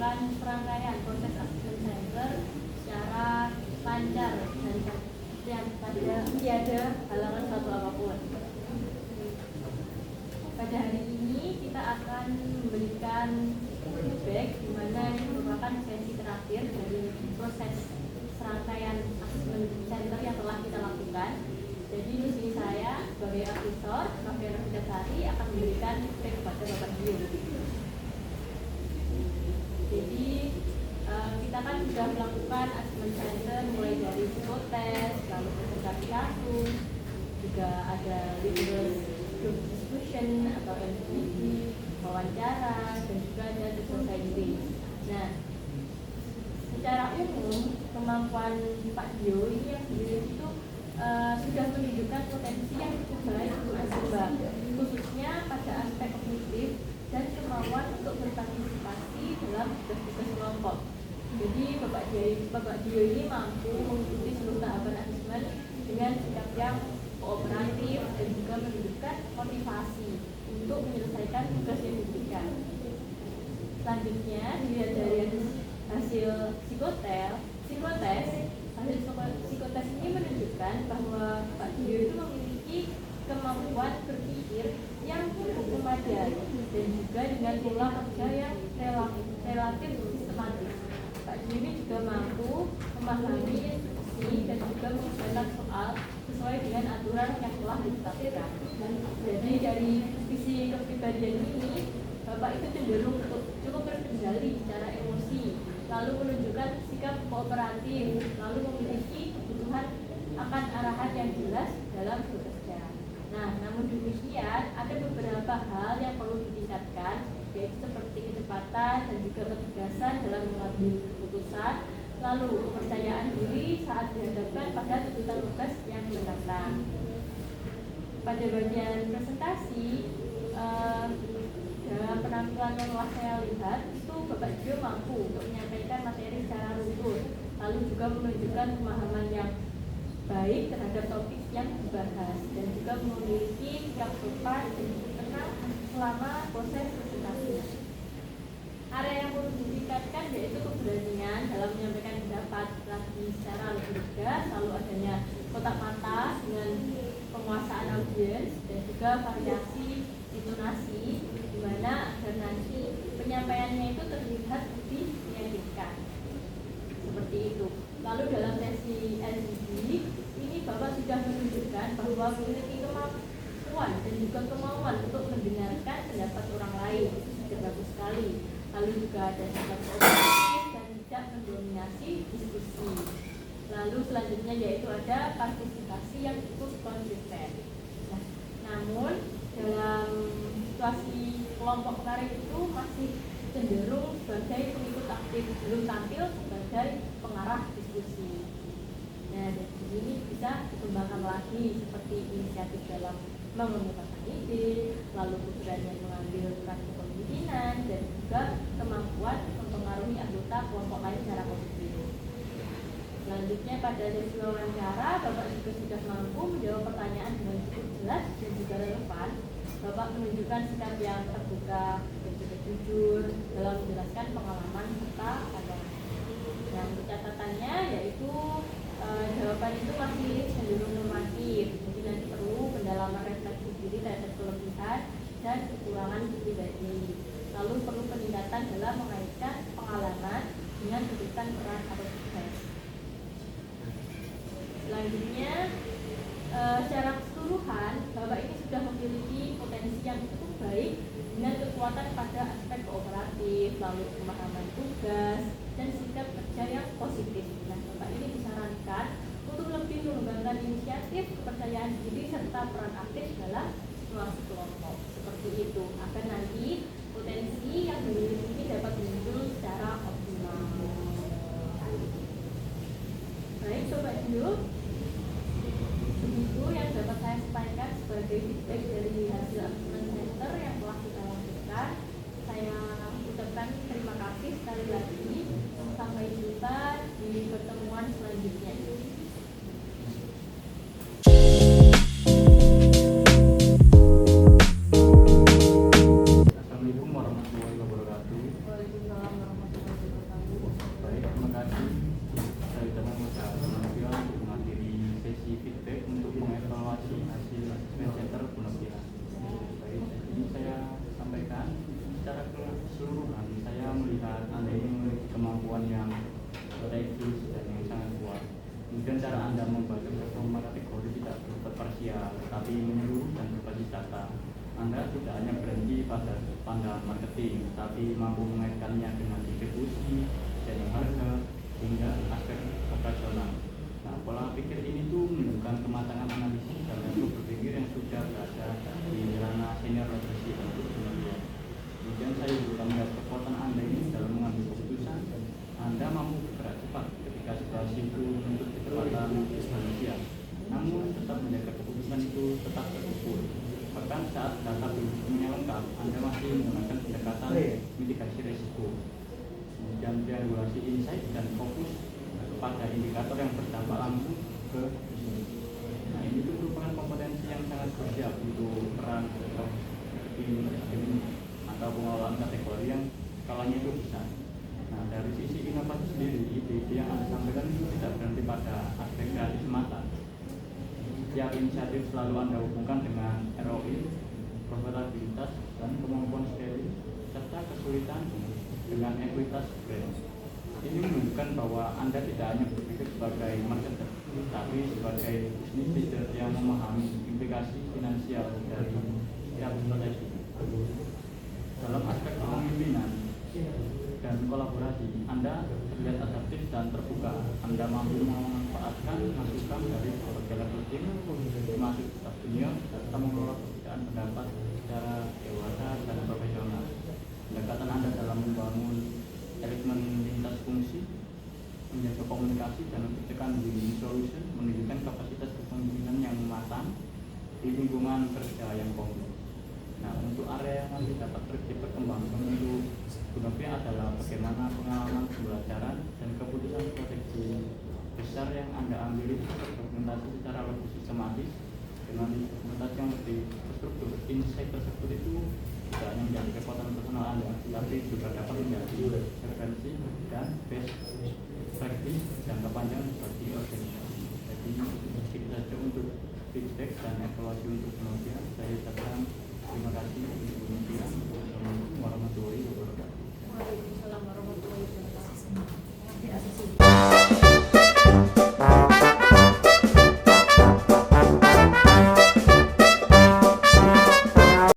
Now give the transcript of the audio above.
melakukan serangkaian proses assessment center secara lancar dan tiada halangan satu apapun. Pada hari ini kita akan memberikan feedback di mana ini merupakan sesi terakhir dari proses serangkaian assessment center yang telah kita lakukan. Jadi di sini saya sebagai asesor Noviana Vidasari akan memberikan feedback kepada Bapak Dio. Jadi kita kan sudah melakukan assessment center mulai dari psikotes, lalu presentasi kasus, juga ada rigorous group discussion atau MCD, wawancara, dan juga ada social science. Nah, secara umum kemampuan Pak Dio ini yang sendiri itu sudah menunjukkan potensi yang cukup baik untuk Mbak, khususnya pada aspek kognitif dan kemauan untuk berpartisipasi dalam tugas-tugas kelompok. Jadi Bapak Dio ini mampu mengikuti seluruh tahapan asesmen dengan sikap yang kooperatif dan juga menunjukkan motivasi untuk menyelesaikan tugas yang diberikan. Selanjutnya dilihat dari hasil psikotes ini menunjukkan bahwa Pak Dio itu memiliki kemampuan berpikir yang cukup memadai dan juga dengan pola kerja yang relatif sistematis. Pak Dio ini juga mampu memahami instruksi dan juga menyelesaikan soal sesuai dengan aturan yang telah ditetapkan. Jadi dari visi kepribadian ini, Bapak itu cenderung untuk cukup berkendali secara emosi, lalu menunjukkan sikap kooperatif, lalu memiliki kebutuhan akan arahan yang jelas dalam bekerja. Nah, namun demikian ada beberapa hal yang perlu ditingkatkan, yaitu seperti kecepatan dan juga ketegasan dalam mengambil keputusan, lalu kepercayaan diri saat dihadapkan pada tuntutan tugas yang menantang. Pada bagian presentasi, dalam penampilan yang telah saya lihat itu Bapak Dio mampu untuk menyampaikan materi secara runtuh, lalu juga menunjukkan pemahaman yang baik terhadap topik yang dibahas dan juga memiliki sikap sopan dan tenang selama proses presentasi. Area yang perlu ditingkatkan yaitu keberanian dalam menyampaikan pendapat lagi secara lebih lega, lalu adanya kotak mata dengan penguasaan audiens dan juga variasi intonasi di mana agar nanti penyampaiannya itu terlihat lebih meyakinkan. Seperti itu. Lalu dalam sesi LGD ini Bapak sudah menunjukkan bahwa memiliki kemampuan dan juga kemauan untuk mendengarkan pendapat orang lain. Sudah bagus sekali. Lalu juga ada sikap kooperatif dan tidak mendominasi diskusi. Lalu selanjutnya yaitu ada partisipasi yang cukup konsisten. Nah, namun dalam situasi kelompok kemarin itu masih cenderung sebagai pengikut aktif, belum tampil sebagai pengarah diskusi. Nah, dari ini bisa dikembangkan lagi seperti inisiatif dalam mengemukakan ide, lalu keberanian mengambil peran kepemimpinan, dan juga kemampuan mempengaruhi anggota kelompok lain secara positif. Selanjutnya pada sesi wawancara, Bapak juga sudah mampu menjawab pertanyaan dengan cukup jelas dan juga relevan. Bapak menunjukkan sikap yang terbuka dan juga jujur dalam menjelaskan pengalaman serta pandangan. Yang catatannya yaitu jawaban itu masih cenderung normatif, jadi nanti perlu pendalaman refleksi diri terhadap kelebihan dan kekurangan pribadi. Lalu perlu peningkatan dalam mengaitkan pengalaman dengan kedudukan peran atau tugas. Selanjutnya, secara keseluruhan, Bapak ini sudah memiliki potensi yang cukup baik dengan kekuatan pada aspek kooperatif, lalu pemahaman tugas, dan sikap kerja yang positif. Nah, Bapak ini disarankan untuk lebih mengembangkan inisiatif, kepercayaan diri, serta peran aktif dalam situasi kelompok. Seperti itu, agar nanti potensi yang dimiliki ini dapat muncul secara optimal. Baik, Sobat Dio, begitu yang dapat saya sampaikan sebagai feedback dari hasil assessment center yang telah kita lakukan. Saya ucapkan terima kasih sekali lagi. Sampai jumpa di pertemuan selanjutnya. Assalamualaikum warahmatullahi wabarakatuh. Waalaikumsalam warahmatullahi wabarakatuh. kemampuan yang strategis dan yang sangat kuat. Kemudian cara Anda membaca performa kategori tidak bersifat parsial, tapi menyeluruh dan berbasis data. Anda tidak hanya berhenti pada pandangan marketing, tapi mampu mengaitkannya dengan distribusi, jaring harga, hingga aspek operasional. Nah, pola pikir ini tuh menunjukkan kematangan analisis dan metode berpikir yang sudah berada di ranah senior leadership untuk kemudian. Kemudian saya juga melihat kekuatan Anda ini dalam mengambil keputusan. Anda mampu bergerak cepat ketika situasi itu menuntut kecepatan manusia, namun tetap menjaga keputusan itu tetap terukur. Bahkan saat data belum sepenuhnya lengkap, Anda masih menggunakan pendekatan mitigasi risiko. Kemudian triangulasi insight dan fokus pada indikator yang berdampak langsung ke bisnis. Nah, ini tuh merupakan kompetensi yang sangat krusial untuk peran tim atau pengelolaan kategori yang skalanya itu besar. Nah, dari sisi inovasi sendiri, ide-ide yang Anda sampaikan itu tidak berhenti pada aspek kreatif semata. Setiap inisiatif selalu Anda hubungkan dengan ROI, profitabilitas, dan kemampuan scaling, serta kesulitan dengan ekuitas brand. Ini menunjukkan bahwa Anda tidak hanya berpikir sebagai marketer, tapi sebagai business leader yang memahami implikasi finansial dari setiap strategi. Dalam aspek kepemimpinan dan kolaborasi, Anda terlihat adaptif dan terbuka. Anda mampu memanfaatkan masukan dari berbagai level tim, termasuk staf junior, serta mengelola perbedaan pendapat secara dewasa dan profesional. Pendekatan Anda dalam membangun elemen lintas fungsi, menjaga komunikasi, dan menciptakan win-win solution menunjukkan kapasitas kepemimpinan yang matang di lingkungan kerja yang kompleks. Nah, untuk area yang nanti dapat diperkembangkan untuk Gunovia adalah bagaimana pengalaman pembelajaran dan keputusan strategi besar yang Anda ambil itu terdokumentasi secara lebih sistematis dengan dokumentasi yang lebih terstruktur. Insight tersebut itu tidak hanya menjadi kekuatan personal Anda, tapi juga dapat menjadi referensi dan best practice jangka panjang bagi organisasi. Jadi itu saja untuk feedback dan evaluasi untuk Gunovia. Saya ucapkan terima kasih untuk Gunovia.